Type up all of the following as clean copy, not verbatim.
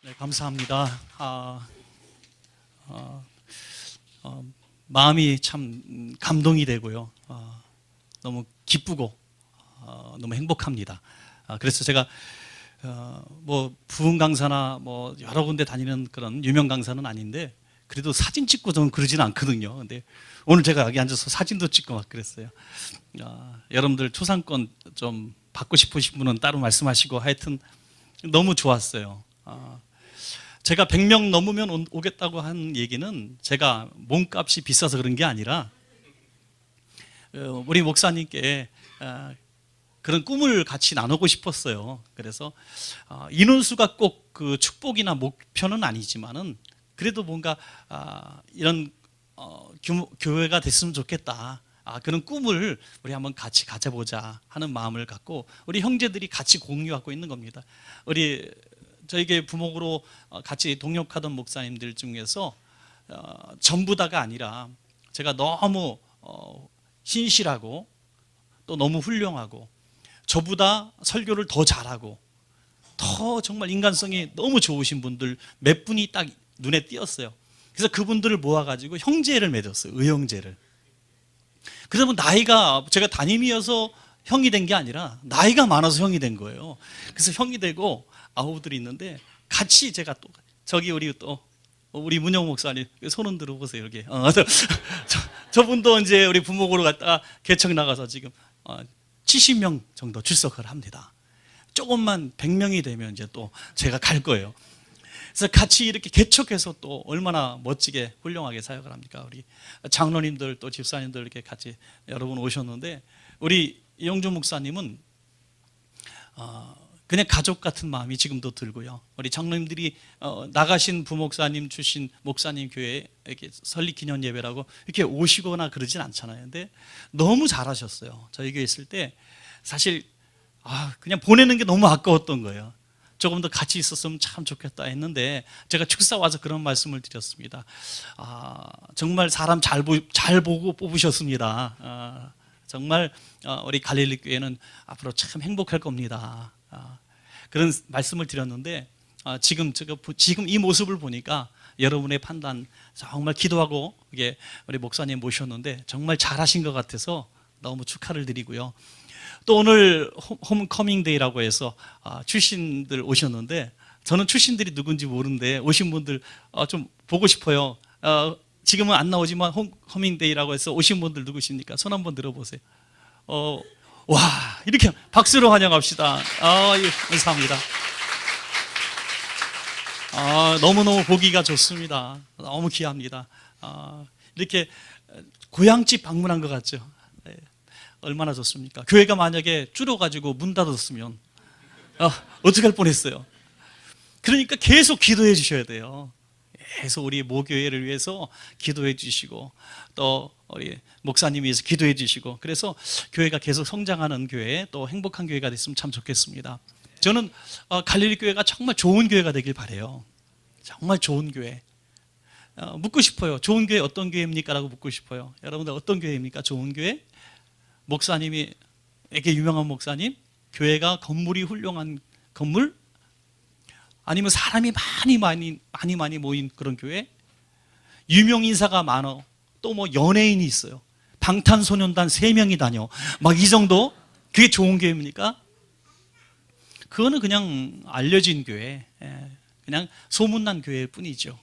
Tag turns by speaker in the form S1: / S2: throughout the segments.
S1: 네, 감사합니다. 마음이 참 감동이 되고요. 너무 기쁘고 너무 행복합니다. 그래서 제가 뭐 부흥 강사나 뭐 여러 군데 다니는 그런 유명 강사는 아닌데 그래도 사진 찍고 저는 그러지는 않거든요. 근데 오늘 제가 여기 앉아서 사진도 찍고 막 그랬어요. 여러분들 초상권 좀 받고 싶으신 분은 따로 말씀하시고 하여튼 너무 좋았어요. 제가 100명 넘으면 오겠다고 한 얘기는 제가 몸값이 비싸서 그런 게 아니라 우리 목사님께 그런 꿈을 같이 나누고 싶었어요. 그래서 인원수가 꼭 그 축복이나 목표는 아니지만은 그래도 뭔가 이런 교회가 됐으면 좋겠다. 그런 꿈을 우리 한번 같이 가져보자 하는 마음을 갖고 우리 형제들이 같이 공유하고 있는 겁니다. 우리 저에게 부목으로 같이 동역하던 목사님들 중에서 전부 다가 아니라 제가 너무 신실하고 또 너무 훌륭하고 저보다 설교를 더 잘하고 더 정말 인간성이 너무 좋으신 분들 몇 분이 딱 눈에 띄었어요. 그래서 그분들을 모아가지고 형제를 맺었어요. 의형제를. 그래서 뭐 나이가 제가 담임이어서 형이 된 게 아니라 나이가 많아서 형이 된 거예요. 그래서 형이 되고 아우들이 있는데 같이 제가 또 저기 우리 문영 목사님 손 흔들어 보세요. 이렇게 저분도 이제 우리 부목으로 갔다가 개척 나가서 지금 70명 정도 출석을 합니다. 조금만 100명이 되면 이제 또 제가 갈 거예요. 그래서 같이 이렇게 개척해서 또 얼마나 멋지게 훌륭하게 사역을 합니까? 우리 장로님들 또 집사님들 이렇게 같이 여러분 오셨는데 우리 이영주 목사님은 그냥 가족 같은 마음이 지금도 들고요. 우리 장로님들이 나가신 부목사님 출신 목사님 교회에 이렇게 설립 기념 예배라고 이렇게 오시거나 그러진 않잖아요. 근데 너무 잘하셨어요. 저희 교회 있을 때 사실 그냥 보내는 게 너무 아까웠던 거예요. 조금 더 같이 있었으면 참 좋겠다 했는데 제가 축사 와서 그런 말씀을 드렸습니다. 정말 사람 잘 보고 뽑으셨습니다. 정말 우리 갈릴리 교회는 앞으로 참 행복할 겁니다. 그런 말씀을 드렸는데 지금 이 모습을 보니까 여러분의 판단 정말 기도하고 이게 우리 목사님 모셨는데 정말 잘하신 것 같아서 너무 축하를 드리고요. 또 오늘 홈커밍 데이라고 해서 출신들 오셨는데 저는 출신들이 누군지 모르는데 오신 분들 좀 보고 싶어요. 지금은 안 나오지만 홈커밍 데이라고 해서 오신 분들 누구십니까? 손 한번 들어보세요. 와, 이렇게 박수로 환영합시다. 예, 감사합니다. 너무너무 보기가 좋습니다. 너무 귀합니다. 이렇게 고향집 방문한 것 같죠? 네, 얼마나 좋습니까? 교회가 만약에 줄어가지고 문 닫았으면 어떻게 할 뻔했어요? 그러니까 계속 기도해 주셔야 돼요. 계속 우리 모교회를 위해서 기도해 주시고 또 우리 목사님 위해서 기도해 주시고 그래서 교회가 계속 성장하는 교회 또 행복한 교회가 됐으면 참 좋겠습니다. 저는 갈릴리 교회가 정말 좋은 교회가 되길 바라요. 정말 좋은 교회. 묻고 싶어요. 좋은 교회 어떤 교회입니까? 라고 묻고 싶어요. 여러분들 어떤 교회입니까? 좋은 교회? 목사님이 이렇게 유명한 목사님? 교회가 건물이 훌륭한 건물? 아니면 사람이 많이 모인 그런 교회? 유명 인사가 많어. 또 뭐 연예인이 있어요. 방탄소년단 3명이 다녀. 막 이 정도? 그게 좋은 교회입니까? 그거는 그냥 알려진 교회, 그냥 소문난 교회일 뿐이죠.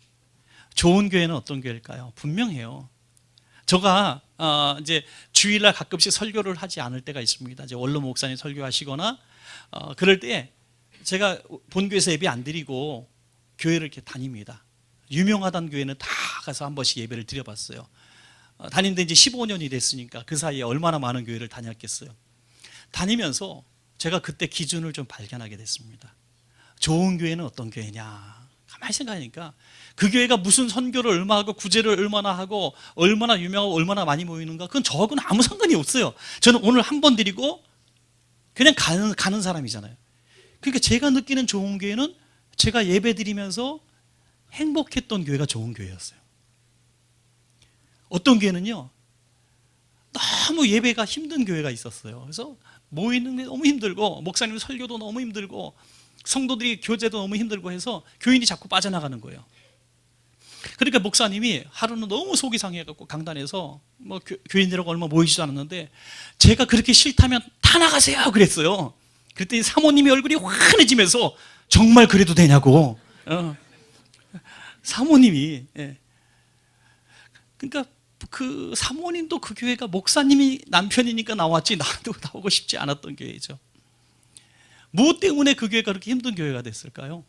S1: 좋은 교회는 어떤 교회일까요? 분명해요. 제가 이제 주일날 가끔씩 설교를 하지 않을 때가 있습니다. 이제 원로 목사님 설교하시거나 그럴 때 제가 본교에서 예배 안 드리고 교회를 이렇게 다닙니다. 유명하다는 교회는 다 가서 한 번씩 예배를 드려봤어요. 다닌 데 이제 15년이 됐으니까 그 사이에 얼마나 많은 교회를 다녔겠어요. 다니면서 제가 그때 기준을 좀 발견하게 됐습니다. 좋은 교회는 어떤 교회냐? 가만히 생각하니까 그 교회가 무슨 선교를 얼마 하고 구제를 얼마나 하고 얼마나 유명하고 얼마나 많이 모이는가 그건 저하고는 아무 상관이 없어요. 저는 오늘 한 번 드리고 그냥 가는 사람이잖아요. 그러니까 제가 느끼는 좋은 교회는 제가 예배 드리면서 행복했던 교회가 좋은 교회였어요. 어떤 교회는요, 너무 예배가 힘든 교회가 있었어요. 그래서 모이는 게 너무 힘들고 목사님 설교도 너무 힘들고 성도들이 교제도 너무 힘들고 해서 교인이 자꾸 빠져나가는 거예요. 그러니까 목사님이 하루는 너무 속이 상해갖고 강단에서 뭐 교인들하고 얼마 모이지도 않았는데 제가 그렇게 싫다면 다 나가세요 그랬어요. 그랬더니 사모님이 얼굴이 환해지면서 정말 그래도 되냐고. 사모님이. 예. 그러니까 그 사모님도 그 교회가 목사님이 남편이니까 나왔지 나도 나오고 싶지 않았던 교회죠. 무엇 때문에 그 교회가 그렇게 힘든 교회가 됐을까요?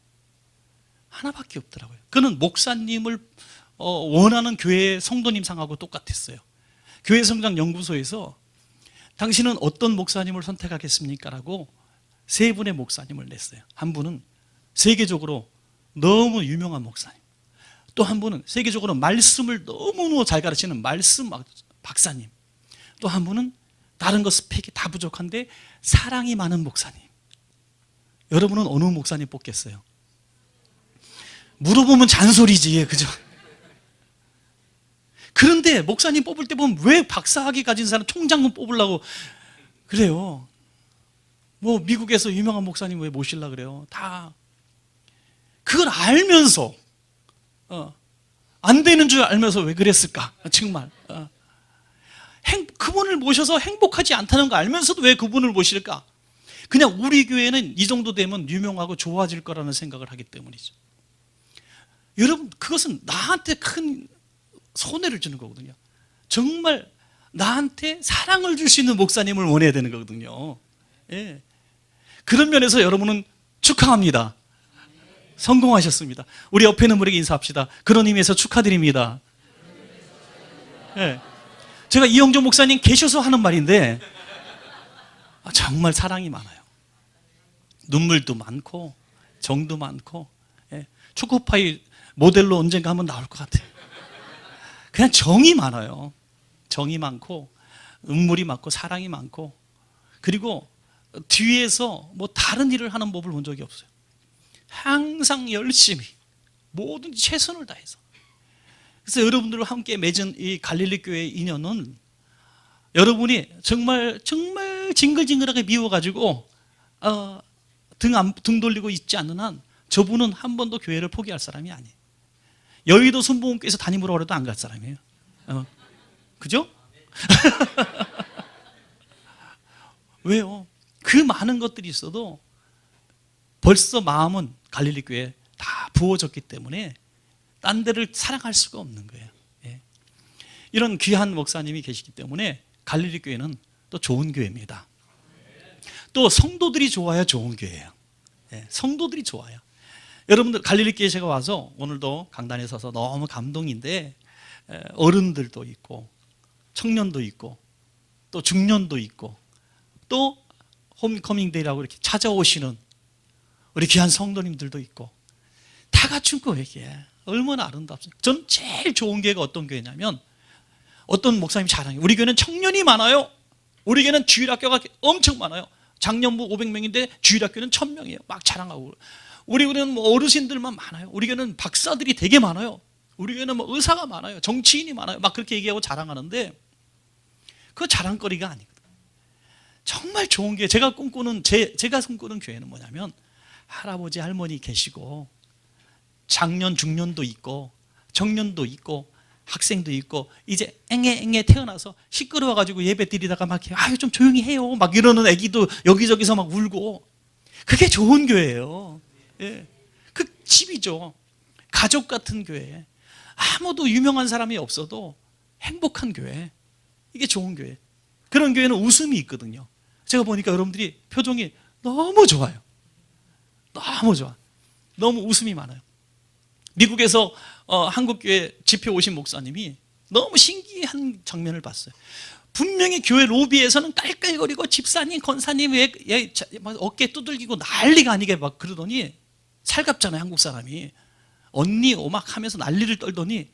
S1: 하나밖에 없더라고요. 그는 목사님을 원하는 교회의 성도님 상하고 똑같았어요. 교회 성장 연구소에서 당신은 어떤 목사님을 선택하겠습니까? 라고 세 분의 목사님을 냈어요. 한 분은 세계적으로 너무 유명한 목사님, 또 한 분은 세계적으로 말씀을 너무너무 잘 가르치는 말씀 박사님, 또 한 분은 다른 거 스펙이 다 부족한데 사랑이 많은 목사님. 여러분은 어느 목사님 뽑겠어요? 물어보면 잔소리지, 그죠? 그런데 목사님 뽑을 때 보면 왜 박사학위 가진 사람 총장만 뽑으려고 그래요? 뭐 미국에서 유명한 목사님 왜 모시려고 그래요? 다 그걸 알면서 안 되는 줄 알면서 왜 그랬을까? 정말 그분을 모셔서 행복하지 않다는 거 알면서도 왜 그분을 모실까? 그냥 우리 교회는 이 정도 되면 유명하고 좋아질 거라는 생각을 하기 때문이죠. 여러분, 그것은 나한테 큰 손해를 주는 거거든요. 정말 나한테 사랑을 줄 수 있는 목사님을 원해야 되는 거거든요. 예. 그런 면에서 여러분은 축하합니다. 성공하셨습니다. 우리 옆에 있는 분에게 인사합시다. 그런 의미에서 축하드립니다. 예. 제가 이영종 목사님 계셔서 하는 말인데 정말 사랑이 많아요. 눈물도 많고 정도 많고. 예. 초코파이 모델로 언젠가 한번 나올 것 같아요. 그냥 정이 많아요. 정이 많고 눈물이 많고 사랑이 많고, 그리고 뒤에서 뭐 다른 일을 하는 법을 본 적이 없어요. 항상 열심히 뭐든지 최선을 다해서. 그래서 여러분들과 함께 맺은 이 갈릴리 교회의 인연은 여러분이 정말 징글징글하게 미워가지고 등 돌리고 있지 않는 한 저분은 한 번도 교회를 포기할 사람이 아니에요. 여의도 순복음교회에서 담임으로 오래도 안 갈 사람이에요. 그죠? 왜요? 그 많은 것들이 있어도 벌써 마음은 갈릴리 교회에 다 부어졌기 때문에 딴 데를 사랑할 수가 없는 거예요. 예. 이런 귀한 목사님이 계시기 때문에 갈릴리 교회는 또 좋은 교회입니다. 또 성도들이 좋아야 좋은 교회예요. 예. 성도들이 좋아요. 여러분들 갈릴리 교회 제가 와서 오늘도 강단에 서서 너무 감동인데, 어른들도 있고 청년도 있고 또 중년도 있고 또 홈커밍데이라고 이렇게 찾아오시는 우리 귀한 성도님들도 있고 다 갖춘 교회에 얼마나 아름답습니까? 전 제일 좋은 교회가 어떤 교회냐면, 어떤 목사님이 자랑해요. 우리 교회는 청년이 많아요. 우리 교회는 주일학교가 엄청 많아요. 작년부 500명인데 주일학교는 1000명이에요. 막 자랑하고. 우리 교회는 뭐 어르신들만 많아요. 우리 교회는 박사들이 되게 많아요. 우리 교회는 뭐 의사가 많아요. 정치인이 많아요. 막 그렇게 얘기하고 자랑하는데 그거 자랑거리가 아니거든요. 정말 좋은 교회, 제가 꿈꾸는 교회는 뭐냐면, 할아버지 할머니 계시고 장년 중년도 있고 청년도 있고 학생도 있고 이제 앵애 태어나서 시끄러워가지고 예배 드리다가 막 아유 좀 조용히 해요 막 이러는 애기도 여기저기서 막 울고, 그게 좋은 교회예요. 예. 그 집이죠. 가족 같은 교회. 아무도 유명한 사람이 없어도 행복한 교회. 이게 좋은 교회. 그런 교회는 웃음이 있거든요. 제가 보니까 여러분들이 표정이 너무 좋아요. 너무 좋아. 너무 웃음이 많아요. 미국에서 한국교회 집회 오신 목사님이 너무 신기한 장면을 봤어요. 분명히 교회 로비에서는 깔깔거리고 집사님, 권사님 왜 어깨 두들기고 난리가 아니게 막 그러더니, 살갑잖아요 한국 사람이. 언니 오막 하면서 난리를 떨더니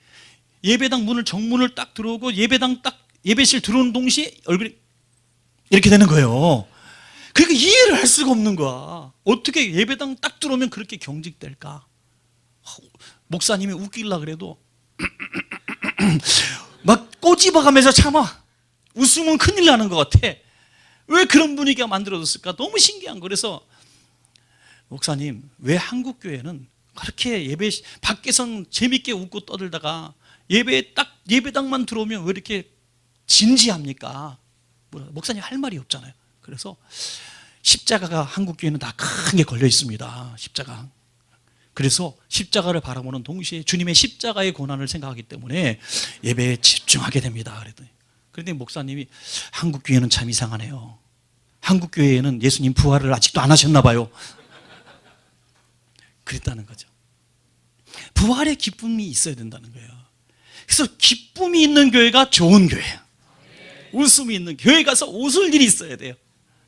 S1: 예배당 정문을 딱 들어오고 예배실 들어오는 동시에 얼굴이 이렇게 되는 거예요. 그러니까 이해를 할 수가 없는 거야. 어떻게 예배당 딱 들어오면 그렇게 경직될까? 목사님이 웃기려고 그래도 막 꼬집어가면서 참아. 웃으면 큰일 나는 것 같아. 왜 그런 분위기가 만들어졌을까? 너무 신기한 거. 그래서 목사님, 왜 한국 교회는 그렇게 예배 밖에선 재밌게 웃고 떠들다가 예배에 딱 예배당만 들어오면 왜 이렇게 진지합니까? 목사님 할 말이 없잖아요. 그래서 십자가가 한국 교회는 다 큰 게 걸려 있습니다. 십자가. 그래서 십자가를 바라보는 동시에 주님의 십자가의 고난을 생각하기 때문에 예배에 집중하게 됩니다. 그런데 목사님이 한국 교회는 참 이상하네요. 한국 교회에는 예수님 부활을 아직도 안 하셨나 봐요. 그랬다는 거죠. 부활의 기쁨이 있어야 된다는 거예요. 그래서 기쁨이 있는 교회가 좋은 교회예요. 웃음이 있는 교회 가서 웃을 일이 있어야 돼요.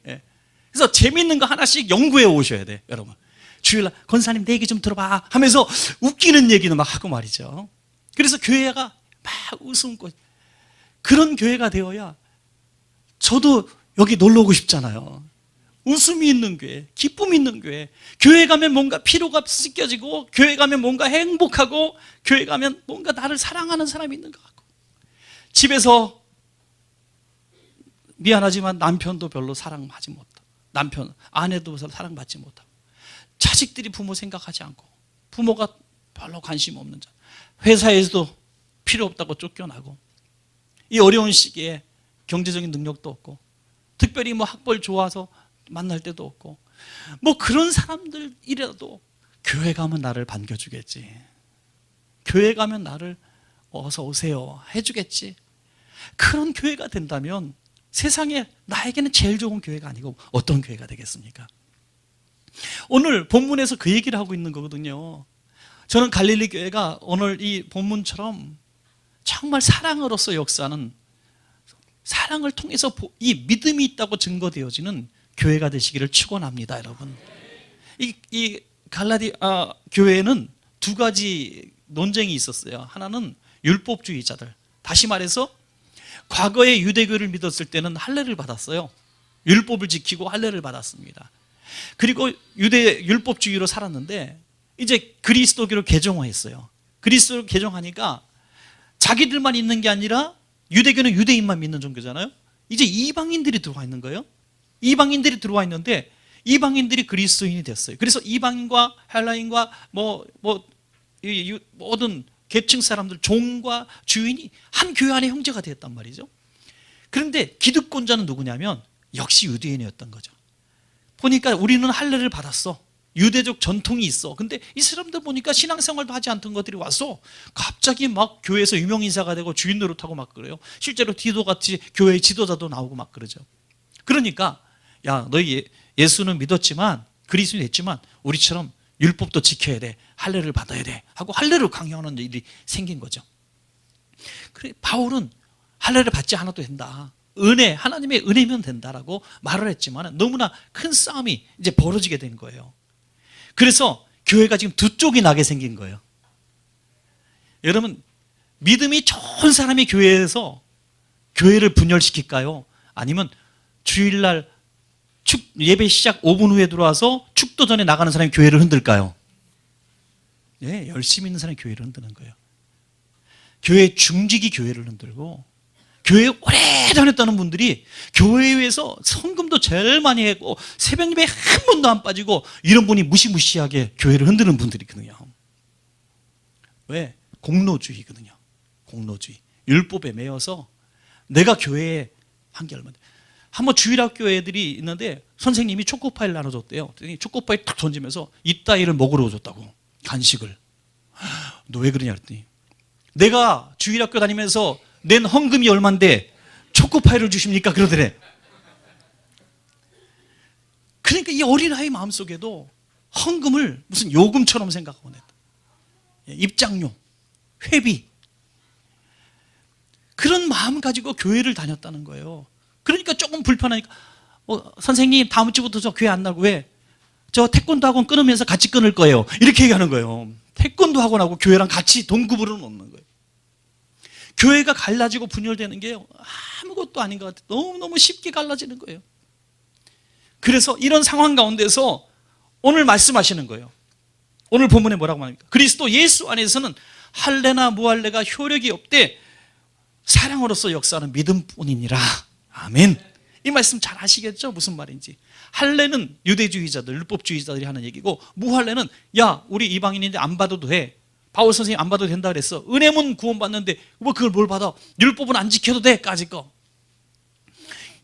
S1: 그래서 재미있는 거 하나씩 연구해 오셔야 돼요. 여러분, 주일날 권사님 내 얘기 좀 들어봐 하면서 웃기는 얘기는 막 하고 말이죠. 그래서 교회가 막 웃음고 그런 교회가 되어야 저도 여기 놀러 오고 싶잖아요. 웃음이 있는 교회, 기쁨이 있는 교회. 교회 가면 뭔가 피로가 씻겨지고, 교회 가면 뭔가 행복하고, 교회 가면 뭔가 나를 사랑하는 사람이 있는 것 같고, 집에서 미안하지만 남편도 별로 사랑하지 못하고, 아내도 사랑받지 못하고, 자식들이 부모 생각하지 않고, 부모가 별로 관심 없는 자, 회사에서도 필요 없다고 쫓겨나고, 이 어려운 시기에 경제적인 능력도 없고, 특별히 뭐 학벌 좋아서 만날 때도 없고, 뭐 그런 사람들이라도 교회 가면 나를 반겨주겠지, 교회 가면 나를 어서 오세요 해주겠지. 그런 교회가 된다면 세상에 나에게는 제일 좋은 교회가 아니고 어떤 교회가 되겠습니까? 오늘 본문에서 그 얘기를 하고 있는 거거든요. 저는 갈릴리 교회가 오늘 이 본문처럼 정말 사랑으로서 역사하는, 사랑을 통해서 이 믿음이 있다고 증거되어지는 교회가 되시기를 축원합니다, 여러분. 이 갈라디 교회에는 두 가지 논쟁이 있었어요. 하나는 율법주의자들, 다시 말해서 과거에 유대교를 믿었을 때는 할례를 받았어요. 율법을 지키고 할례를 받았습니다. 그리고 율법주의로 살았는데 이제 그리스도교로 개종했어요. 그리스도를 개종하니까 자기들만 있는 게 아니라, 유대교는 유대인만 믿는 종교잖아요. 이제 이방인들이 들어와 있는 거예요. 이방인들이 들어와 있는데 이방인들이 그리스도인이 됐어요. 그래서 이방인과 헬라인과 모든 계층 사람들, 종과 주인이 한 교회 안에 형제가 되었단 말이죠. 그런데 기득권자는 누구냐면 역시 유대인이었던 거죠. 보니까 우리는 할례를 받았어, 유대적 전통이 있어. 근데 이 사람들 보니까 신앙생활도 하지 않던 것들이 와서 갑자기 막 교회에서 유명인사가 되고 주인 노릇하고 막 그래요. 실제로 디도같이 교회의 지도자도 나오고 막 그러죠. 그러니까 야, 너희 예수는 믿었지만, 그리스도인이 됐지만 우리처럼 율법도 지켜야 돼, 할례를 받아야 돼 하고 할례를 강요하는 일이 생긴 거죠. 그래, 바울은 할례를 받지 않아도 된다, 은혜, 하나님의 은혜면 된다라고 말을 했지만 너무나 큰 싸움이 이제 벌어지게 된 거예요. 그래서 교회가 지금 두 쪽이 나게 생긴 거예요. 여러분, 믿음이 좋은 사람이 교회에서 교회를 분열시킬까요? 아니면 주일날 예배 시작 5분 후에 들어와서 축도 전에 나가는 사람이 교회를 흔들까요? 네, 열심히 있는 사람이 교회를 흔드는 거예요. 교회 중직이 교회를 흔들고, 교회에 오래 다녔다는 분들이 교회에서 헌금도 제일 많이 했고 새벽 예배에 한 번도 안 빠지고, 이런 분이 무시무시하게 교회를 흔드는 분들이거든요. 왜? 공로주의거든요. 공로주의. 율법에 매여서 내가 교회에 한 게 얼마인데. 한번 주일학교 애들이 있는데 선생님이 초코파이를 나눠줬대요. 초코파이 탁 던지면서 이따위를 먹으러 줬다고, 간식을. 너 왜 그러냐 그랬더니, 내가 주일학교 다니면서 낸 헌금이 얼만데 초코파이를 주십니까? 그러더래. 그러니까 이 어린아이 마음속에도 헌금을 무슨 요금처럼 생각하고 냈다. 입장료, 회비, 그런 마음 가지고 교회를 다녔다는 거예요. 그러니까 조금 불편하니까 선생님 다음 주부터 저 교회 안 나고, 왜? 저 태권도 학원 끊으면서 같이 끊을 거예요, 이렇게 얘기하는 거예요. 태권도 학원하고 교회랑 같이 동급으로 놓는 거예요. 교회가 갈라지고 분열되는 게 아무것도 아닌 것 같아요. 너무너무 쉽게 갈라지는 거예요. 그래서 이런 상황 가운데서 오늘 말씀하시는 거예요. 오늘 본문에 뭐라고 말합니까? 그리스도 예수 안에서는 할례나 무할례가 효력이 없되 사랑으로서 역사하는 믿음뿐이니라. 아멘. 이 말씀 잘 아시겠죠? 무슨 말인지. 할례는 유대주의자들, 율법주의자들이 하는 얘기고, 무할례는 야, 우리 이방인인데 안 받아도 돼. 바울 선생님 안 받아도 된다 그랬어. 은혜문 구원받는데 뭐 그걸 뭘 받아? 율법은 안 지켜도 돼. 까짓 거.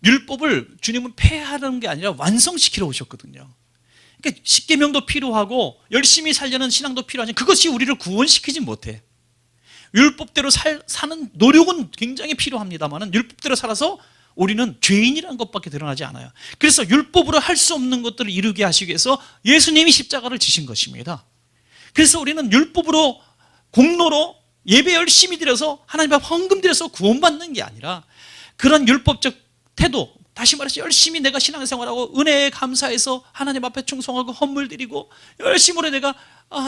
S1: 율법을 주님은 폐하는 게 아니라 완성시키러 오셨거든요. 그러니까 십계명도 필요하고 열심히 살려는 신앙도 필요하지만 그것이 우리를 구원시키지 못해. 율법대로 사는 노력은 굉장히 필요합니다만 율법대로 살아서 우리는 죄인이라는 것밖에 드러나지 않아요. 그래서 율법으로 할 수 없는 것들을 이루게 하시기 위해서 예수님이 십자가를 지신 것입니다. 그래서 우리는 율법으로 공로로 예배 열심히 드려서 하나님 앞에 헌금 드려서 구원받는 게 아니라 그런 율법적 태도, 다시 말해서 열심히 내가 신앙생활하고 은혜에 감사해서 하나님 앞에 충성하고 헌물 드리고 열심으로 내가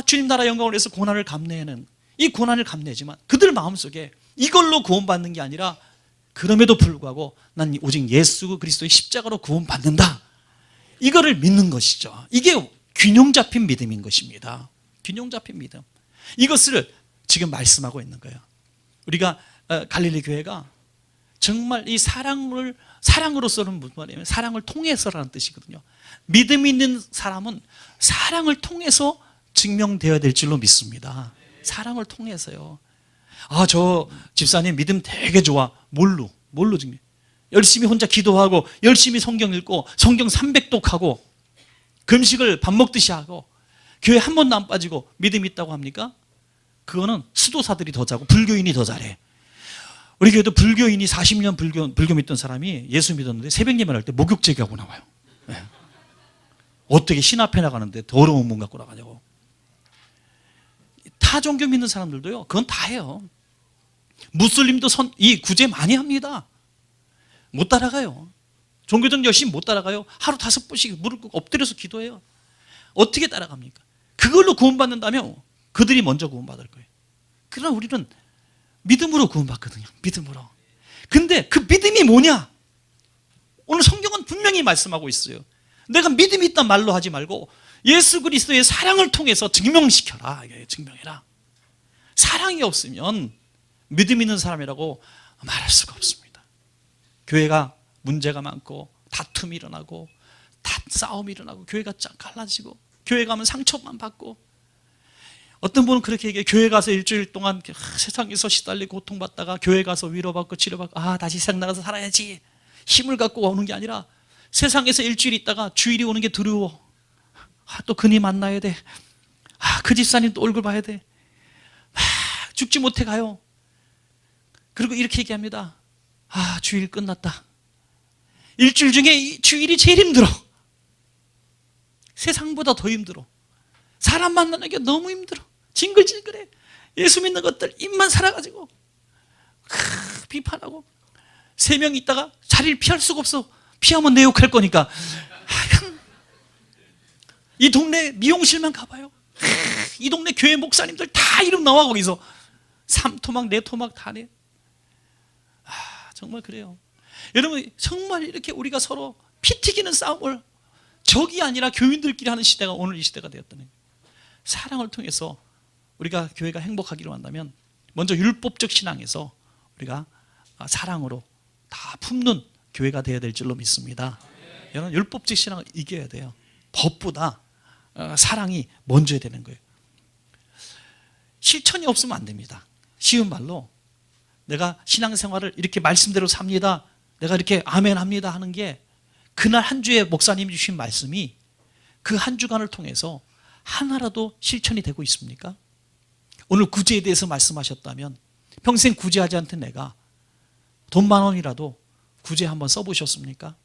S1: 주님 나라 영광을 위해서 고난을 감내하는, 이 고난을 감내지만 그들 마음속에 이걸로 구원받는 게 아니라 그럼에도 불구하고 난 오직 예수 그리스도의 십자가로 구원받는다, 이거를 믿는 것이죠. 이게 균형 잡힌 믿음인 것입니다. 균형 잡힌 믿음. 이것을 지금 말씀하고 있는 거예요. 우리가 갈릴리 교회가 정말 이 사랑으로서는 무슨 말이냐면 사랑을 통해서라는 뜻이거든요. 믿음 있는 사람은 사랑을 통해서 증명되어야 될 줄로 믿습니다. 사랑을 통해서요. 저 집사님 믿음 되게 좋아. 뭘로 증명? 열심히 혼자 기도하고 열심히 성경 읽고 성경 300독하고 금식을 밥 먹듯이 하고 교회 한 번도 안 빠지고 믿음 있다고 합니까? 그거는 수도사들이 더 잘하고 불교인이 더 잘해. 우리 교회도 불교인이 40년 불교 믿던 사람이 예수 믿었는데 새벽 예배할 때 목욕제기하고 나와요. 네. 어떻게 신 앞에 나가는데 더러운 몸 갖고 나가냐고. 타 종교 믿는 사람들도요, 그건 다 해요. 무슬림도 이 구제 많이 합니다. 못 따라가요. 종교적 열심히 못 따라가요. 하루 5번씩 무릎 꿇고 엎드려서 기도해요. 어떻게 따라갑니까? 그걸로 구원받는다면 그들이 먼저 구원받을 거예요. 그러나 우리는 믿음으로 구원받거든요. 믿음으로. 근데 그 믿음이 뭐냐? 오늘 성경은 분명히 말씀하고 있어요. 내가 믿음이 있단 말로 하지 말고 예수 그리스도의 사랑을 통해서 증명시켜라. 증명해라. 사랑이 없으면 믿음 있는 사람이라고 말할 수가 없습니다. 교회가 문제가 많고 다툼이 일어나고 싸움이 일어나고 교회가 쫙 갈라지고 교회 가면 상처만 받고, 어떤 분은 그렇게 얘기해요. 교회 가서 일주일 동안 세상에서 시달리고 고통받다가 교회 가서 위로받고 치료받고 다시 세상 나가서 살아야지 힘을 갖고 오는 게 아니라 세상에서 일주일 있다가 주일이 오는 게 두려워. 또 그니 만나야 돼. 그 집사님 또 얼굴 봐야 돼. 죽지 못해 가요. 그리고 이렇게 얘기합니다. 주일 끝났다. 일주일 중에 주일이 제일 힘들어. 세상보다 더 힘들어. 사람 만나는 게 너무 힘들어. 징글징글해. 예수 믿는 것들 입만 살아가지고 비판하고 3명 있다가 자리를 피할 수가 없어. 피하면 내 욕할 거니까 이 동네 미용실만 가봐요. 이 동네 교회 목사님들 다 이름 나와. 거기서 3토막 4토막 다 내. 정말 그래요. 여러분, 정말 이렇게 우리가 서로 피 튀기는 싸움을 적이 아니라 교인들끼리 하는 시대가 오늘 이 시대가 되었다는 거예요. 사랑을 통해서 우리가 교회가 행복하기로 한다면 먼저 율법적 신앙에서 우리가 사랑으로 다 품는 교회가 되어야 될 줄로 믿습니다. 여러분, 율법적 신앙을 이겨야 돼요. 법보다 사랑이 먼저야 되는 거예요. 실천이 없으면 안 됩니다. 쉬운 말로 내가 신앙생활을 이렇게 말씀대로 삽니다, 내가 이렇게 아멘 합니다 하는 게 그날 한 주에 목사님이 주신 말씀이 그 한 주간을 통해서 하나라도 실천이 되고 있습니까? 오늘 구제에 대해서 말씀하셨다면 평생 구제하지 않던 내가 돈 10,000원이라도 구제 한번 써보셨습니까?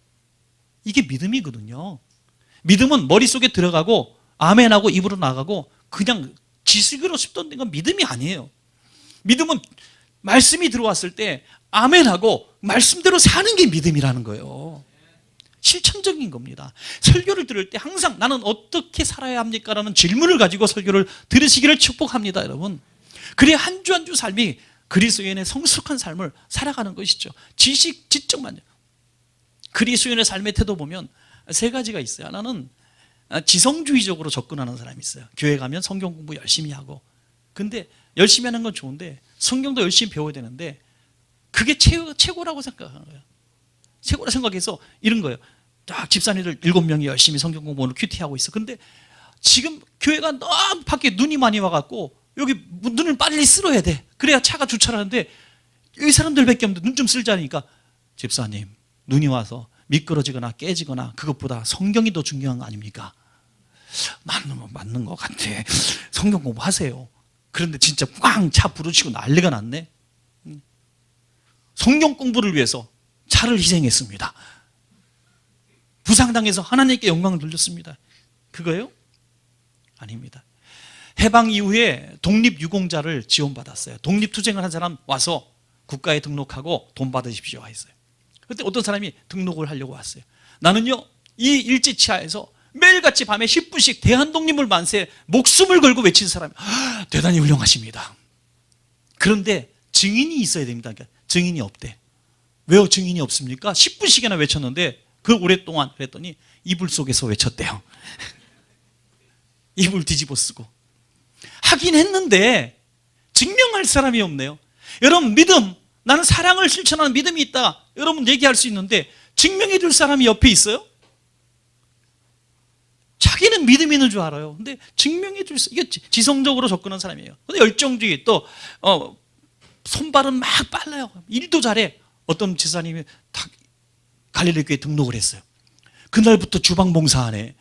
S1: 이게 믿음이거든요. 믿음은 머릿속에 들어가고 아멘하고 입으로 나가고 그냥 지식으로 씹던 건 믿음이 아니에요. 믿음은 말씀이 들어왔을 때 아멘하고 말씀대로 사는 게 믿음이라는 거예요. 실천적인 겁니다. 설교를 들을 때 항상 나는 어떻게 살아야 합니까? 라는 질문을 가지고 설교를 들으시기를 축복합니다, 여러분. 그래야 한 주 한 주 삶이 그리스도인의 성숙한 삶을 살아가는 것이죠. 지적만요. 그리스도인의 삶의 태도 보면 3가지가 있어요. 하나는 지성주의적으로 접근하는 사람이 있어요. 교회 가면 성경 공부 열심히 하고, 근데 열심히 하는 건 좋은데 성경도 열심히 배워야 되는데 그게 최고라고 생각하는 거예요. 최고라 생각해서 이런 거예요. 딱 집사님들 7명이 열심히 성경 공부를 큐티하고 있어. 근데 지금 교회가 너무 밖에 눈이 많이 와갖고 여기 눈을 빨리 쓸어야 돼. 그래야 차가 주차를 하는데 이 사람들밖에 없는데 눈 좀 쓸자니까, 집사님 눈이 와서 미끄러지거나 깨지거나 그것보다 성경이 더 중요한 거 아닙니까? 맞는 것 같아. 성경 공부하세요. 그런데 진짜 꽝 차 부딪히고 난리가 났네. 성경 공부를 위해서 차를 희생했습니다. 부상당해서 하나님께 영광을 돌렸습니다. 그거예요? 아닙니다. 해방 이후에 독립유공자를 지원받았어요. 독립투쟁을 한 사람 와서 국가에 등록하고 돈 받으십시오 했어요. 그때 어떤 사람이 등록을 하려고 왔어요. 나는요, 이 일제치하에서 매일같이 밤에 10분씩 대한독립을 만세 목숨을 걸고 외친 사람이 대단히 훌륭하십니다. 그런데 증인이 있어야 됩니다. 그러니까 증인이 없대. 왜요? 증인이 없습니까? 10분씩이나 외쳤는데 그 오랫동안 그랬더니 이불 속에서 외쳤대요. 이불 뒤집어 쓰고. 하긴 했는데 증명할 사람이 없네요. 여러분, 믿음, 나는 사랑을 실천하는 믿음이 있다, 여러분 얘기할 수 있는데 증명해 줄 사람이 옆에 있어요? 자기는 믿음이 있는 줄 알아요. 근데 증명해 줄 수, 이게 지성적으로 접근한 사람이에요. 근데 열정주의, 또 손발은 막 빨라요. 일도 잘해. 어떤 지사님이 딱 갈릴리 교회에 등록을 했어요. 그날부터 주방 봉사하네.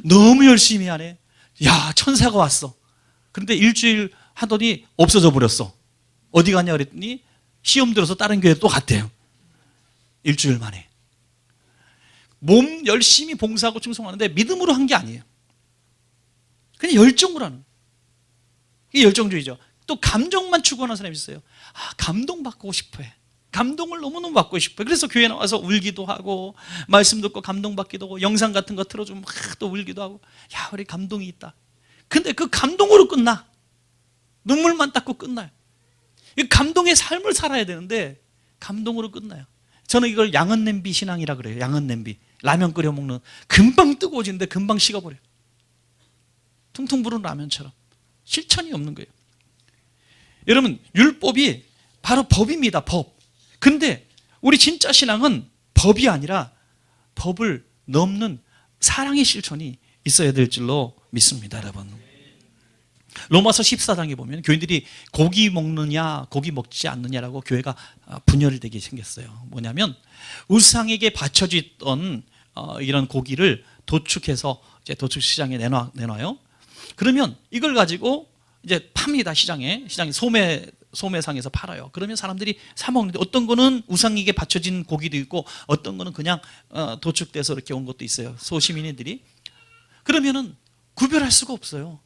S1: 너무 열심히 하네. 야, 천사가 왔어. 그런데 일주일 하더니 없어져 버렸어. 어디 갔냐 그랬더니 시험 들어서 다른 교회 또 갔대요. 일주일 만에. 몸 열심히 봉사하고 충성하는데 믿음으로 한 게 아니에요. 그냥 열정으로 하는. 이게 열정주의죠. 또 감정만 추구하는 사람이 있어요. 감동받고 싶어해. 감동을 너무너무 받고 싶어요. 그래서 교회 나와서 울기도 하고, 말씀 듣고 감동받기도 하고, 영상 같은 거 틀어주면 막 또 울기도 하고, 야, 우리 감동이 있다. 근데 그 감동으로 끝나. 눈물만 닦고 끝나요. 이 감동의 삶을 살아야 되는데 감동으로 끝나요. 저는 이걸 양은 냄비 신앙이라 그래요. 양은 냄비. 라면 끓여 먹는, 금방 뜨거워지는데 금방 식어버려요. 퉁퉁 부른 라면처럼 실천이 없는 거예요. 여러분, 율법이 바로 법입니다. 법. 근데 우리 진짜 신앙은 법이 아니라 법을 넘는 사랑의 실천이 있어야 될 줄로 믿습니다, 여러분. 로마서 14장에 보면 교인들이 고기 먹느냐 고기 먹지 않느냐라고 교회가 분열되게 생겼어요. 뭐냐면 우상에게 바쳐졌던 이런 고기를 도축해서 이제 도축 시장에 내놔요. 그러면 이걸 가지고 이제 팝니다. 시장에 소매상에서 팔아요. 그러면 사람들이 사 먹는데 어떤 거는 우상에게 바쳐진 고기도 있고 어떤 거는 그냥 도축돼서 이렇게 온 것도 있어요. 소시민들이. 그러면은 구별할 수가 없어요.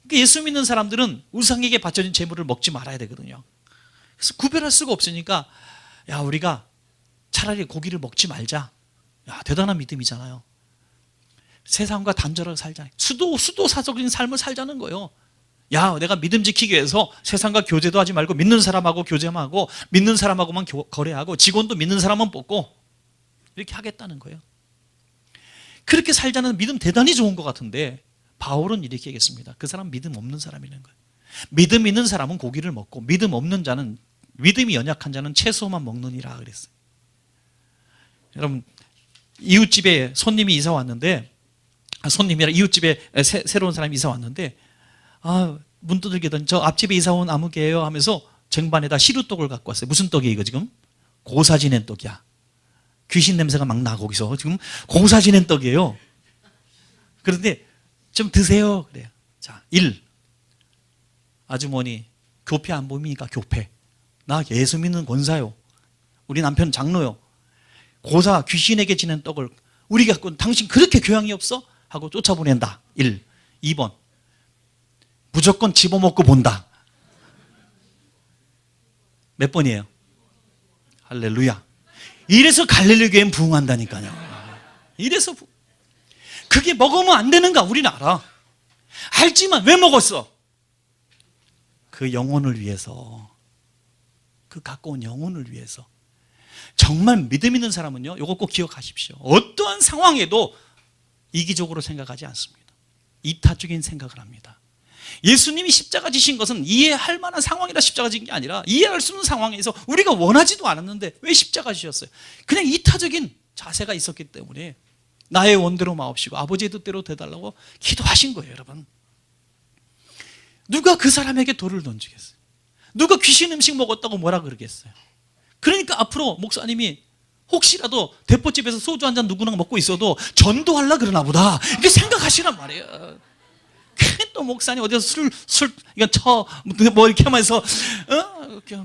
S1: 그러니까 예수 믿는 사람들은 우상에게 바쳐진 제물을 먹지 말아야 되거든요. 그래서 구별할 수가 없으니까, 야, 우리가 차라리 고기를 먹지 말자. 야, 대단한 믿음이잖아요. 세상과 단절하게 살자. 수도사적인 삶을 살자는 거예요. 야, 내가 믿음 지키기 위해서 세상과 교제도 하지 말고 믿는 사람하고 교제만 하고 믿는 사람하고만 거래하고 직원도 믿는 사람만 뽑고 이렇게 하겠다는 거예요. 그렇게 살자는 믿음 대단히 좋은 것 같은데 바울은 이렇게 얘기했습니다. 그 사람 믿음 없는 사람이라는 거예요. 믿음 있는 사람은 고기를 먹고 믿음 없는 자는, 믿음이 연약한 자는 채소만 먹느니라 그랬어요. 여러분, 이웃집에 손님이 이사 왔는데, 손님이라 이웃집에 새로운 사람이 이사 왔는데, 문 두들기더니 저 앞집에 이사 온 아무개예요 하면서 쟁반에다 시루떡을 갖고 왔어요. 무슨 떡이에요 이거 지금? 고사 지낸 떡이야. 귀신 냄새가 막 나. 거기서 지금 고사 지낸 떡이에요. 그런데 좀 드세요 그래요. 자, 1. 아주머니 교패 안 보입니까? 교패. 나 예수 믿는 권사요. 우리 남편 장로요. 고사 귀신에게 지낸 떡을 우리가 갖고, 당신 그렇게 교양이 없어? 하고 쫓아보낸다. 1. 2번. 무조건 집어먹고 본다. 몇 번이에요? 할렐루야. 이래서 갈릴리 교회는 부흥한다니까요. 이래서 그게 먹으면 안 되는가 우리는 알아. 알지만 왜 먹었어? 그 영혼을 위해서, 그 갖고 온 영혼을 위해서. 정말 믿음 있는 사람은요, 이거 꼭 기억하십시오. 어떠한 상황에도 이기적으로 생각하지 않습니다. 이타적인 생각을 합니다. 예수님이 십자가 지신 것은 이해할 만한 상황이라 십자가 진 게 아니라 이해할 수 있는 상황에서 우리가 원하지도 않았는데 왜 십자가 지셨어요? 그냥 이타적인 자세가 있었기 때문에 나의 원대로 마옵시고 아버지의 뜻대로 되달라고 기도하신 거예요. 여러분, 누가 그 사람에게 돌을 던지겠어요? 누가 귀신 음식 먹었다고 뭐라 그러겠어요? 그러니까 앞으로 목사님이 혹시라도 대포집에서 소주 한 잔 누구랑 먹고 있어도 전도하려 그러나 보다 이렇게 생각하시란 말이에요. 또 목사님 어디서 이거 뭐 이렇게 하면서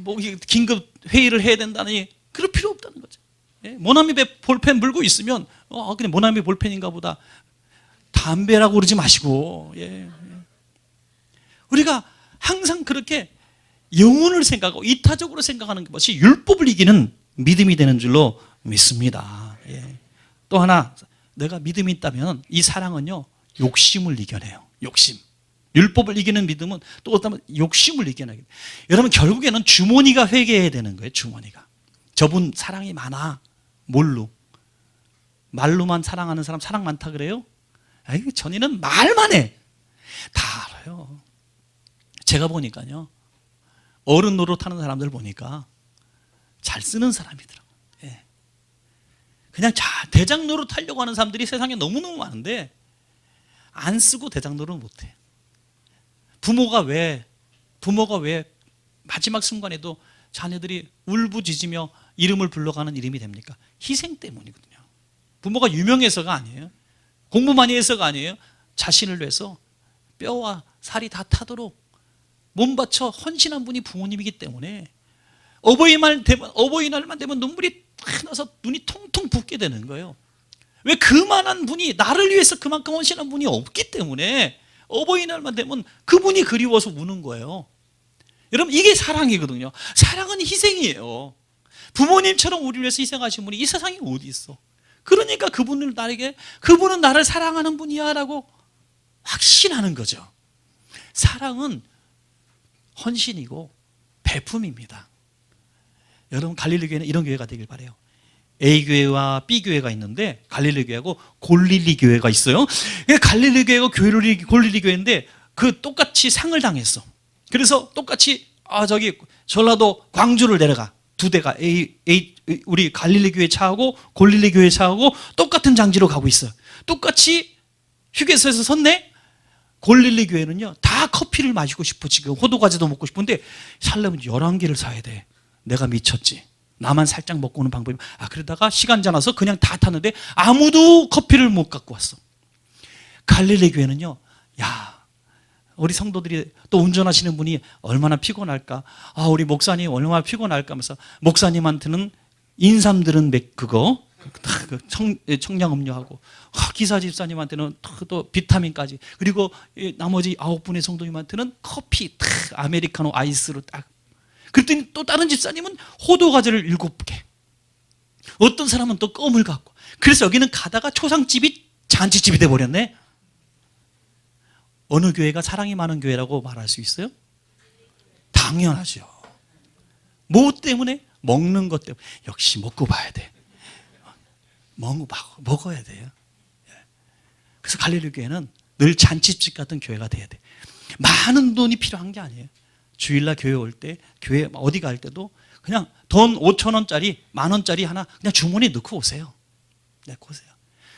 S1: 뭐 긴급 회의를 해야 된다니 그럴 필요 없다는 거죠. 모나미 볼펜 물고 있으면 그냥 모나미 볼펜인가 보다 담배라고 그러지 마시고, 우리가 항상 그렇게 영혼을 생각하고 이타적으로 생각하는 것이 율법을 이기는 믿음이 되는 줄로 믿습니다. 또 하나, 내가 믿음이 있다면 이 사랑은요 욕심을 이겨내요. 욕심. 율법을 이기는 믿음은 또 어떤 욕심을 이겨내요. 여러분, 결국에는 주머니가 회개해야 되는 거예요. 주머니가. 저분 사랑이 많아. 뭘로? 말로만 사랑하는 사람 사랑 많다 그래요? 아이, 전에는 말만 해. 다 알아요. 제가 보니까요, 어른 노릇하는 사람들 보니까 잘 쓰는 사람이더라고요. 그냥 대장 노릇하려고 하는 사람들이 세상에 너무너무 많은데 안 쓰고 대장 노릇 못해. 부모가 왜 마지막 순간에도 자녀들이 울부짖으며 이름을 불러가는 이름이 됩니까? 희생 때문이거든요. 부모가 유명해서가 아니에요. 공부 많이 해서가 아니에요. 자신을 위해서 뼈와 살이 다 타도록 몸 바쳐 헌신한 분이 부모님이기 때문에 어버이날만 되면 눈물이 탁 나서 눈이 통통 붓게 되는 거예요. 왜? 그만한 분이, 나를 위해서 그만큼 헌신한 분이 없기 때문에 어버이날만 되면 그분이 그리워서 우는 거예요. 여러분, 이게 사랑이거든요. 사랑은 희생이에요. 부모님처럼 우리를 위해서 희생하신 분이 이 세상에 어디 있어? 그러니까 그분은 나를 사랑하는 분이야 라고 확신하는 거죠. 사랑은 헌신이고 베품입니다. 여러분, 갈릴리 교회는 이런 교회가 되길 바라요. A교회와 B교회가 있는데 갈릴리 교회하고 골릴리 교회가 있어요. 갈릴리 교회가 골릴리 교회인데 그 똑같이 상을 당했어. 그래서 똑같이 전라도 광주를 내려가. 두 대가 우리 갈릴리 교회 차하고 골릴리 교회 차하고 똑같은 장지로 가고 있어요. 똑같이 휴게소에서 섰네. 골릴리 교회는요 다 커피를 마시고 싶어. 지금 호두과자도 먹고 싶은데 살려면 11개를 사야 돼. 내가 미쳤지. 나만 살짝 먹고 오는 방법이. 그러다가 시간 지나서 그냥 다 탔는데 아무도 커피를 못 갖고 왔어. 갈릴리 교회는요, 우리 성도들이 또 운전하시는 분이 얼마나 피곤할까. 우리 목사님 얼마나 피곤할까 하면서 목사님한테는 인삼들은 그거 청량음료하고 기사 집사님한테는 또 비타민까지, 그리고 나머지 9분의 성도님한테는 커피 아메리카노 아이스로 딱. 그랬더니 또 다른 집사님은 호두과자를 7개, 어떤 사람은 또 껌을 갖고. 그래서 여기는 가다가 초상집이 잔치집이 돼버렸네. 어느 교회가 사랑이 많은 교회라고 말할 수 있어요? 당연하죠. 뭐 때문에? 먹는 것 때문에. 역시 먹고 봐야 돼. 먹어야 돼요. 그래서 갈릴리 교회는 늘 잔치집 같은 교회가 돼야 돼. 많은 돈이 필요한 게 아니에요. 주일날 교회 올 때, 교회 어디 갈 때도 그냥 돈 5,000원짜리, 10,000원짜리 하나 그냥 주머니에 넣고 오세요.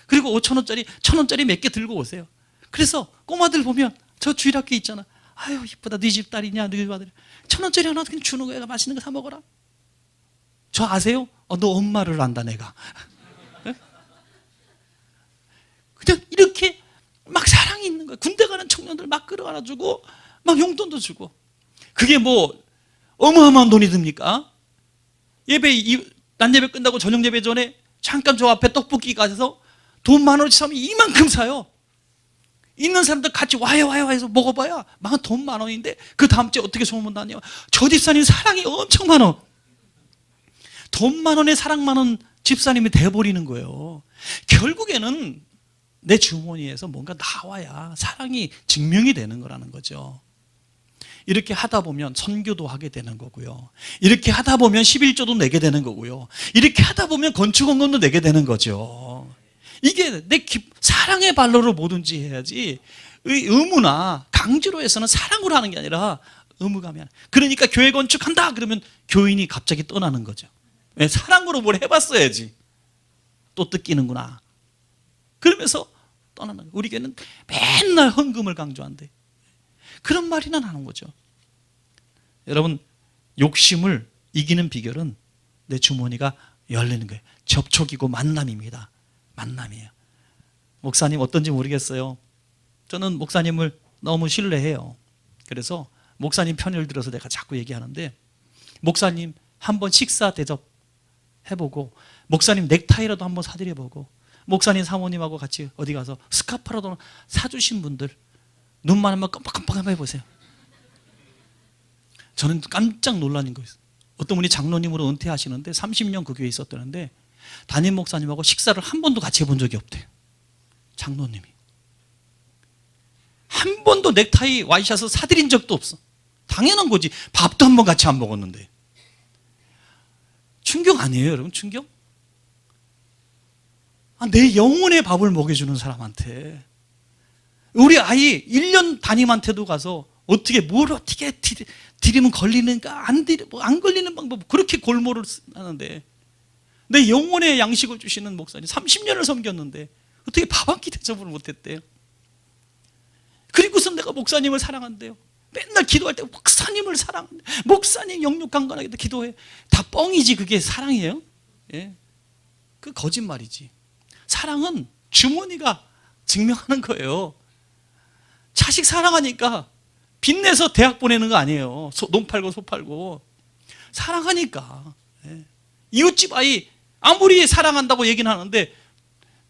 S1: 그리고 5,000원짜리, 1,000원짜리 몇 개 들고 오세요. 그래서 꼬마들 보면 저 주일학교 있잖아. 아유 이쁘다. 네 집 딸이냐, 네 집 아들이냐. 1,000원짜리 하나 그냥 주는 거야. 맛있는 거 사 먹어라. 저 아세요? 너 엄마를 안다 내가. 그냥 이렇게 막 사랑이 있는 거야. 군대 가는 청년들 막 끌어안아주고 막 용돈도 주고. 그게 뭐 어마어마한 돈이 듭니까? 낮 예배 끝나고 저녁 예배 전에 잠깐 저 앞에 떡볶이 가서 돈 10,000원어치 사면 이만큼 사요. 있는 사람들 같이 와요 해서 먹어봐야 돈 10,000원인데 그 다음 주에 어떻게 소문나냐. 저 집사님 사랑이 엄청 많아. 돈 10,000원에 사랑 많은 집사님이 돼버리는 거예요. 결국에는 내 주머니에서 뭔가 나와야 사랑이 증명이 되는 거라는 거죠. 이렇게 하다 보면 선교도 하게 되는 거고요. 이렇게 하다 보면 11조도 내게 되는 거고요. 이렇게 하다 보면 건축원금도 내게 되는 거죠. 이게 내 사랑의 발로로 뭐든지 해야지 의무나 강제로 해서는 사랑으로 하는 게 아니라 의무감이 아니라. 그러니까 교회 건축한다 그러면 교인이 갑자기 떠나는 거죠. 왜? 사랑으로 뭘 해봤어야지. 또 뜯기는구나. 그러면서 떠나는 거예요. 우리 교회는 맨날 헌금을 강조한대. 그런 말이나 나는 거죠. 여러분, 욕심을 이기는 비결은 내 주머니가 열리는 거예요. 접촉이고 만남입니다. 만남이에요. 목사님 어떤지 모르겠어요. 저는 목사님을 너무 신뢰해요. 그래서 목사님 편을 들어서 내가 자꾸 얘기하는데, 목사님 한번 식사 대접해보고, 목사님 넥타이라도 한번 사드려보고, 목사님 사모님하고 같이 어디 가서 스카프라도 사주신 분들 눈만 한번 깜빡깜빡 해보세요. 저는 깜짝 놀라는 거예요. 어떤 분이 장로님으로 은퇴하시는데 30년 그 교회에 있었다는데 담임 목사님하고 식사를 한 번도 같이 해본 적이 없대요. 장로님이 한 번도 넥타이 와이셔츠 사드린 적도 없어. 당연한 거지. 밥도 한 번 같이 안 먹었는데. 충격 아니에요 여러분? 충격? 내 영혼의 밥을 먹여주는 사람한테, 우리 아이 1년 담임한테도 가서 뭘 어떻게 드리면 걸리는가, 안 걸리는 방법, 그렇게 골몰을 하는데, 내 영혼의 양식을 주시는 목사님 30년을 섬겼는데 어떻게 밥 한 끼 대접을 못했대요? 그리고선 내가 목사님을 사랑한대요. 맨날 기도할 때 목사님을 사랑한대. 목사님 영육 강건하게 기도해. 다 뻥이지. 그게 사랑이에요? 예. 그 거짓말이지. 사랑은 주머니가 증명하는 거예요. 자식 사랑하니까 빚내서 대학 보내는 거 아니에요. 논 팔고 소 팔고. 사랑하니까. 예. 이웃집 아이 아무리 사랑한다고 얘기는 하는데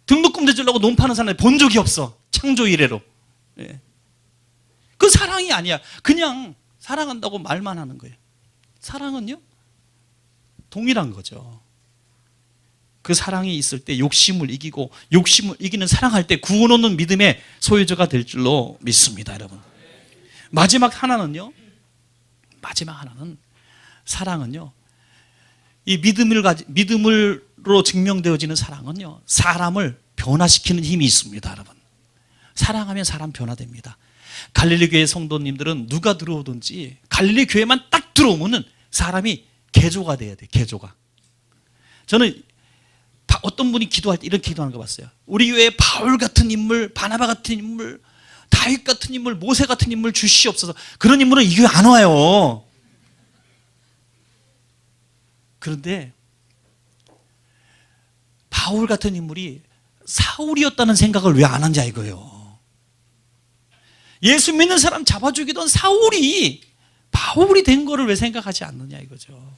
S1: 등록금 대주려고 논 파는 사람 본 적이 없어. 창조 이래로. 예. 그 사랑이 아니야. 그냥 사랑한다고 말만 하는 거예요. 사랑은요, 동일한 거죠. 그 사랑이 있을 때 욕심을 이기고, 욕심을 이기는 사랑할 때 구원 얻는 믿음의 소유자가 될 줄로 믿습니다, 여러분. 마지막 하나는 사랑은요, 이 믿음으로 증명되어지는 사랑은요, 사람을 변화시키는 힘이 있습니다, 여러분. 사랑하면 사람 변화됩니다. 갈릴리 교회 성도님들은 누가 들어오든지 갈릴리 교회만 딱 들어오면은 사람이 개조가 돼야 돼. 개조가. 저는 어떤 분이 기도할 때 이런 기도하는 거 봤어요. 우리 교회에 바울 같은 인물, 바나바 같은 인물, 다윗 같은 인물, 모세 같은 인물 주시옵소서. 그런 인물은 이 교회 안 와요. 그런데 바울 같은 인물이 사울이었다는 생각을 왜 안 하는지 이거예요. 예수 믿는 사람 잡아 죽이던 사울이 바울이 된 거를 왜 생각하지 않느냐 이거죠.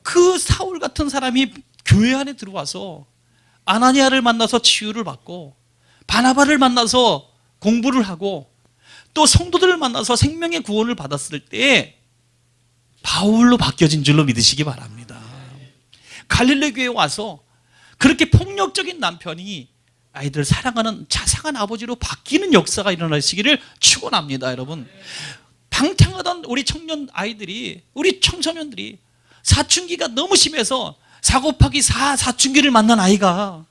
S1: 그 사울 같은 사람이 교회 안에 들어와서 아나니아를 만나서 치유를 받고, 바나바를 만나서 공부를 하고, 또 성도들을 만나서 생명의 구원을 받았을 때 바울로 바뀌어진 줄로 믿으시기 바랍니다. 갈릴리 교회에 와서 그렇게 폭력적인 남편이 아이들 사랑하는 자상한 아버지로 바뀌는 역사가 일어나시기를 축원합니다, 여러분. 방탕하던 우리 청년 아이들이, 우리 청소년들이 사춘기가 너무 심해서 4 곱하기 4 사춘기를 만난 아이가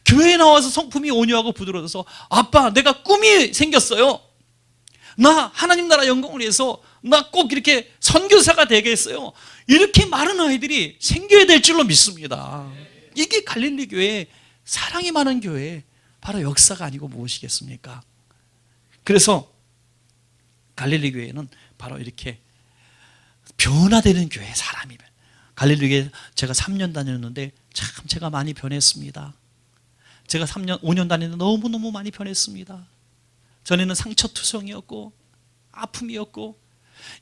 S1: 교회에 나와서 성품이 온유하고 부드러워서, 아빠 내가 꿈이 생겼어요. 나 하나님 나라 영광을 위해서 나 꼭 이렇게 선교사가 되겠어요. 이렇게 많은 아이들이 생겨야 될 줄로 믿습니다. 이게 갈릴리 교회, 사랑이 많은 교회 바로 역사가 아니고 무엇이겠습니까? 그래서 갈릴리 교회는 바로 이렇게 변화되는 교회, 사람이. 갈릴리 교회 제가 3년 다녔는데 참 제가 많이 변했습니다. 제가 5년 다니는데 너무너무 많이 변했습니다. 전에는 상처투성이었고 아픔이었고,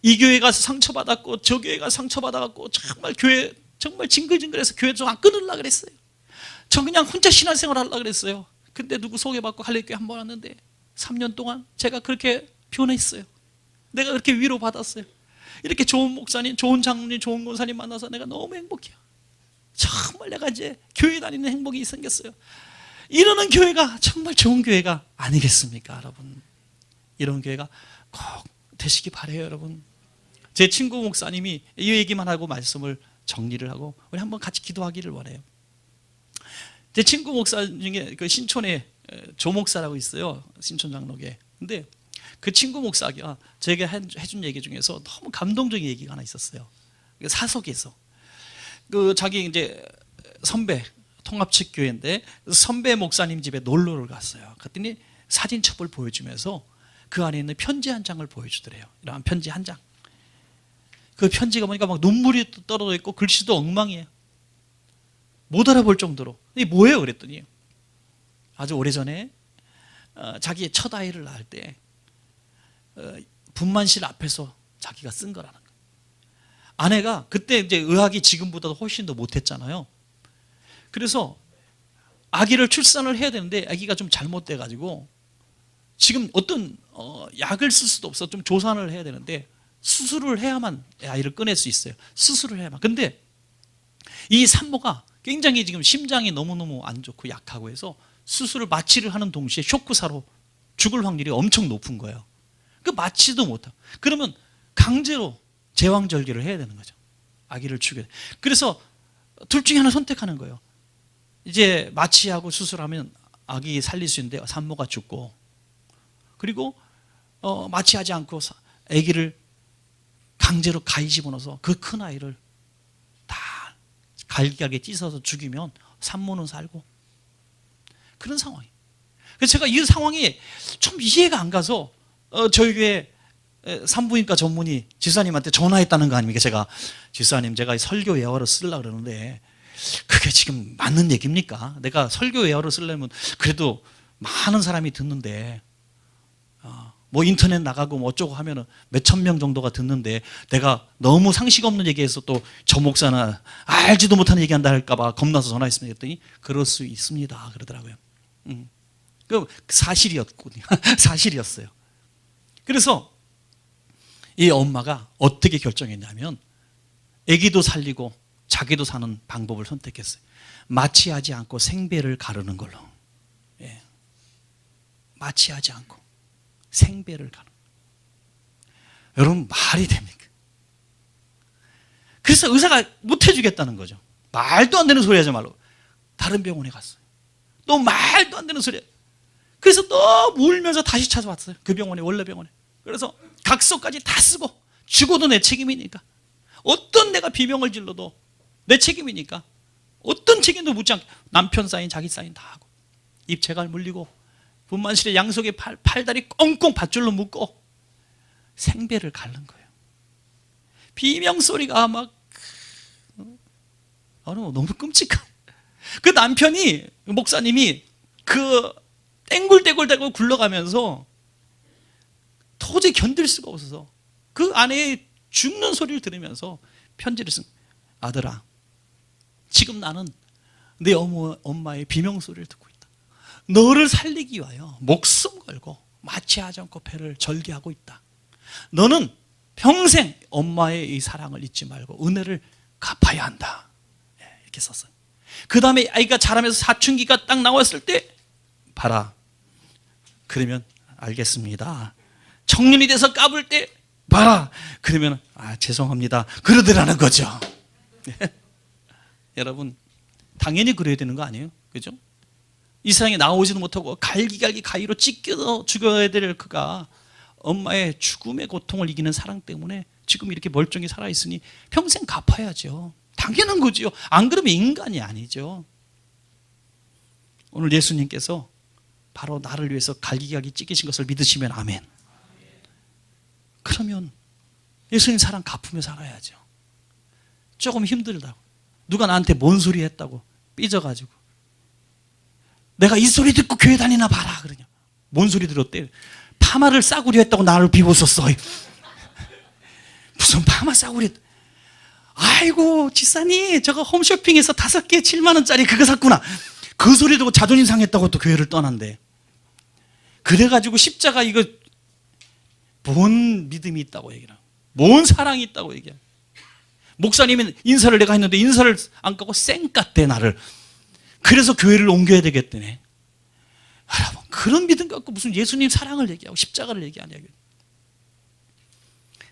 S1: 이 교회 가서 상처받았고 저 교회 가서 상처받아갖고 정말 교회 정말 징글징글해서 교회 좀 안 끊으려고 그랬어요. 저 그냥 혼자 신앙생활 하려고 그랬어요. 근데 누구 소개받고 갈릴리 교회 한번 왔는데 3년 동안 제가 그렇게 변했어요. 내가 그렇게 위로받았어요. 이렇게 좋은 목사님, 좋은 장로님, 좋은 권사님 만나서 내가 너무 행복해요. 정말 내가 이제 교회 다니는 행복이 생겼어요. 이러는 교회가 정말 좋은 교회가 아니겠습니까, 여러분? 이런 교회가 꼭 되시기 바라요, 여러분. 제 친구 목사님이 이 얘기만 하고 말씀을 정리를 하고 우리 한번 같이 기도하기를 원해요. 제 친구 목사 중에 그 신촌에 조목사라고 있어요, 신촌장로교에. 근데 그 친구 목사가 제게 해준 얘기 중에서 너무 감동적인 얘기가 하나 있었어요. 사석에서 그 자기 이제 선배, 통합측 교회인데 선배 목사님 집에 놀러를 갔어요. 그랬더니 사진첩을 보여주면서 그 안에 있는 편지 한 장을 보여주더래요. 이런 편지 한 장. 그 편지가 보니까 막 눈물이 떨어져 있고 글씨도 엉망이에요. 못 알아볼 정도로. 이게 뭐예요? 그랬더니 아주 오래전에 자기의 첫 아이를 낳을 때 분만실 앞에서 자기가 쓴 거라는 거예요. 아내가 그때 이제 의학이 지금보다도 훨씬 더 못했잖아요. 그래서 아기를 출산을 해야 되는데 아기가 좀 잘못돼 가지고 지금 어떤 약을 쓸 수도 없어. 좀 조산을 해야 되는데 수술을 해야만 아이를 꺼낼 수 있어요. 수술을 해야만. 근데 이 산모가 굉장히 지금 심장이 너무너무 안 좋고 약하고 해서 수술을 마취를 하는 동시에 쇼크사로 죽을 확률이 엄청 높은 거예요. 그 마취도 못하고. 그러면 강제로 제왕절개를 해야 되는 거죠. 아기를 죽여야 돼. 그래서 둘 중에 하나 선택하는 거예요. 이제 마취하고 수술하면 아기 살릴 수 있는데 산모가 죽고, 그리고 마취하지 않고 아기를 강제로 가위 집어넣어서 그 큰 아이를 다 갈기갈기 찢어서 죽이면 산모는 살고, 그런 상황이에요. 그래서 제가 이 상황이 좀 이해가 안 가서 저희 교회 산부인과 전문의 지사님한테 전화했다는 거 아닙니까? 제가 지사님, 제가 설교 예화로 쓰려고 그러는데 그게 지금 맞는 얘기입니까? 내가 설교 예화로 쓰려면 그래도 많은 사람이 듣는데 뭐 인터넷 나가고 뭐 어쩌고 하면은 몇천 명 정도가 듣는데 내가 너무 상식 없는 얘기해서 또 저 목사는 알지도 못하는 얘기한다 할까봐 겁나서 전화했습니다. 했더니 그럴 수 있습니다 그러더라고요. 그 사실이었군요. 사실이었어요. 그래서 이 엄마가 어떻게 결정했냐면 아기도 살리고 자기도 사는 방법을 선택했어요. 마취하지 않고 생배를 가르는 걸로. 예. 마취하지 않고 생배를 가르는. 여러분, 말이 됩니까? 그래서 의사가 못 해주겠다는 거죠. 말도 안 되는 소리 하지 말고 다른 병원에 갔어요. 또 말도 안 되는 소리. 그래서 또 울면서 다시 찾아왔어요. 그 병원에, 원래 병원에. 그래서 각서까지 다 쓰고, 죽어도 내 책임이니까, 어떤 내가 비명을 질러도 내 책임이니까 어떤 책임도 묻지 않고 남편 사인 자기 사인 다 하고 입체갈 물리고 분만실에 양속에 팔다리 꽁꽁 밧줄로 묶고 생배를 가른 거예요. 비명소리가 막 너무 끔찍한. 그 남편이, 목사님이 그 땡굴땡굴 굴러가면서 도저히 견딜 수가 없어서 그 아내의 죽는 소리를 들으면서 편지를 쓴. 아들아, 지금 나는 내 엄마의 비명소리를 듣고 있다. 너를 살리기 위하여 목숨 걸고 마취하지 않고 배를 절개하고 있다. 너는 평생 엄마의 이 사랑을 잊지 말고 은혜를 갚아야 한다. 이렇게 썼어요. 그 다음에 아이가 자라면서 사춘기가 딱 나왔을 때 봐라. 그러면 알겠습니다. 청년이 돼서 까불 때 봐라. 그러면 죄송합니다. 그러더라는 거죠. 여러분, 당연히 그래야 되는 거 아니에요? 그죠? 이 세상에 나오지도 못하고 갈기갈기 가위로 찢겨 죽여야 될 그가 엄마의 죽음의 고통을 이기는 사랑 때문에 지금 이렇게 멀쩡히 살아있으니 평생 갚아야죠. 당연한 거지요. 안 그러면 인간이 아니죠. 오늘 예수님께서 바로 나를 위해서 갈기갈기 찢기신 것을 믿으시면 아멘. 그러면 예수님 사랑 갚으며 살아야죠. 조금 힘들다고, 누가 나한테 뭔 소리 했다고 삐져가지고 내가 이 소리 듣고 교회 다니나 봐라 그러냐. 뭔 소리 들었대? 파마를 싸구려 했다고 나를 비웃었어. 무슨 파마 싸구려. 아이고 지사님, 저거 홈쇼핑에서 5개 7만 원짜리 그거 샀구나. 그 소리 듣고 자존심 상했다고 또 교회를 떠난대. 그래가지고 십자가 이거 뭔 믿음이 있다고 얘기를 하고, 뭔 사랑이 있다고 얘기해. 목사님은 인사를 내가 했는데 인사를 안 까고 쌩깠대 나를. 그래서 교회를 옮겨야 되겠다네. 여러분, 그런 믿음 갖고 무슨 예수님 사랑을 얘기하고 십자가를 얘기하냐.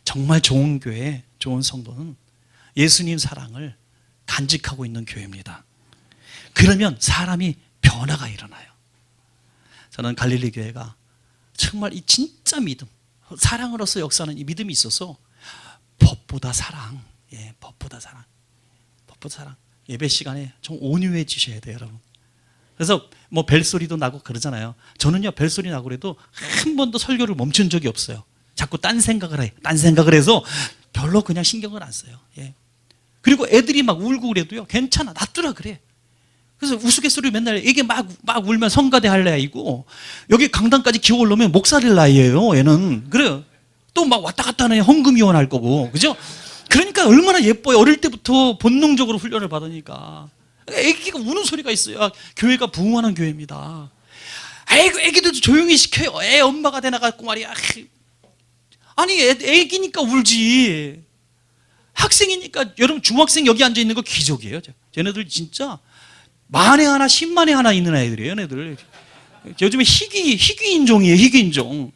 S1: 정말 좋은 교회, 좋은 성도는 예수님 사랑을 간직하고 있는 교회입니다. 그러면 사람이 변화가 일어나요. 저는 갈릴리 교회가 정말 이 진짜 믿음, 사랑으로서 역사하는 이 믿음이 있어서 법보다 사랑, 법보다 사랑, 법보다 사랑. 예배 시간에 좀 온유해지셔야 돼요, 여러분. 그래서 뭐 벨소리도 나고 그러잖아요. 저는요, 벨소리 나고 그래도 한 번도 설교를 멈춘 적이 없어요. 자꾸 딴 생각을 해. 딴 생각을 해서 별로 그냥 신경을 안 써요. 그리고 애들이 막 울고 그래도요, 괜찮아, 놔두라 그래. 그래서 우스갯소리 맨날 이게 막 울면 성가대 할 나이고, 여기 강당까지 기어 올라오면 목사될 나이예요, 얘는. 그래요. 또 막 왔다 갔다 하는 헌금위원 할 거고, 그죠? 그러니까 얼마나 예뻐요. 어릴 때부터 본능적으로 훈련을 받으니까. 애기가 우는 소리가 있어요. 교회가 부흥하는 교회입니다. 아이고, 애기들도 조용히 시켜요. 애 엄마가 되나갖고 말이야. 아니, 애기니까 울지. 학생이니까, 여러분 중학생 여기 앉아 있는 거 기적이에요. 쟤네들 진짜 만에 하나, 10만에 하나 있는 애들이에요, 얘네들. 요즘에 희귀인종이에요, 희귀인종.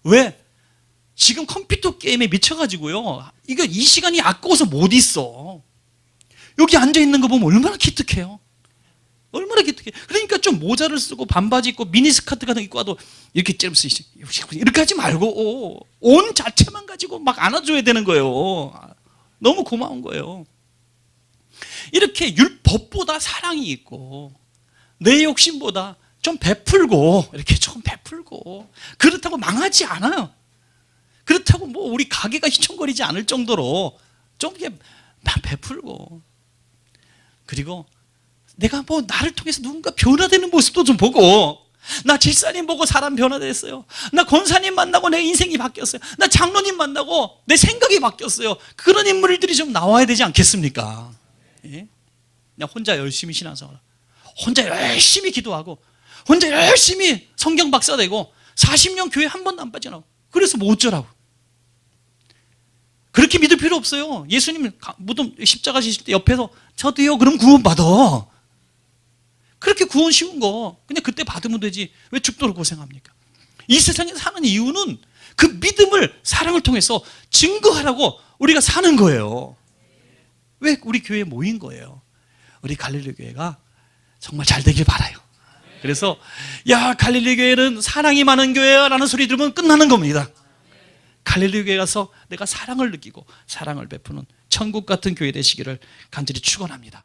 S1: 왜? 지금 컴퓨터 게임에 미쳐가지고요. 이거 이 시간이 아까워서 못 있어. 여기 앉아 있는 거 보면 얼마나 기특해요. 얼마나 기특해. 그러니까 좀 모자를 쓰고 반바지 입고 미니스커트 같은 거 입고 와도 이렇게 찌르면서 이렇게 하지 말고 옷 자체만 가지고 막 안아줘야 되는 거예요. 너무 고마운 거예요. 이렇게 율법보다 사랑이 있고 내 욕심보다 좀 베풀고, 이렇게 조금 베풀고, 그렇다고 망하지 않아요. 그렇다고 뭐 우리 가게가 휘청거리지 않을 정도로 좀 이렇게 베풀고, 그리고 내가 뭐 나를 통해서 누군가 변화되는 모습도 좀 보고, 나 집사님 보고 사람 변화됐어요. 나 권사님 만나고 내 인생이 바뀌었어요. 나 장로님 만나고 내 생각이 바뀌었어요. 그런 인물들이 좀 나와야 되지 않겠습니까? 그냥 혼자 열심히 신앙생활, 혼자 열심히 기도하고, 혼자 열심히 성경 박사 되고 40년 교회 한 번도 안 빠져나오고, 그래서 뭐 어쩌라고. 그렇게 믿을 필요 없어요. 예수님 무덤 십자가 지실 때 옆에서 저도요, 그럼 구원 받아. 그렇게 구원 쉬운 거 그냥 그때 받으면 되지 왜 죽도록 고생합니까? 이 세상에 사는 이유는 그 믿음을, 사랑을 통해서 증거하라고 우리가 사는 거예요. 왜 우리 교회에 모인 거예요? 우리 갈릴리 교회가 정말 잘 되길 바라요. 그래서 야, 갈릴리 교회는 사랑이 많은 교회야 라는 소리 들으면 끝나는 겁니다. 갈릴리 교회 가서 내가 사랑을 느끼고 사랑을 베푸는 천국 같은 교회 되시기를 간절히 축원합니다.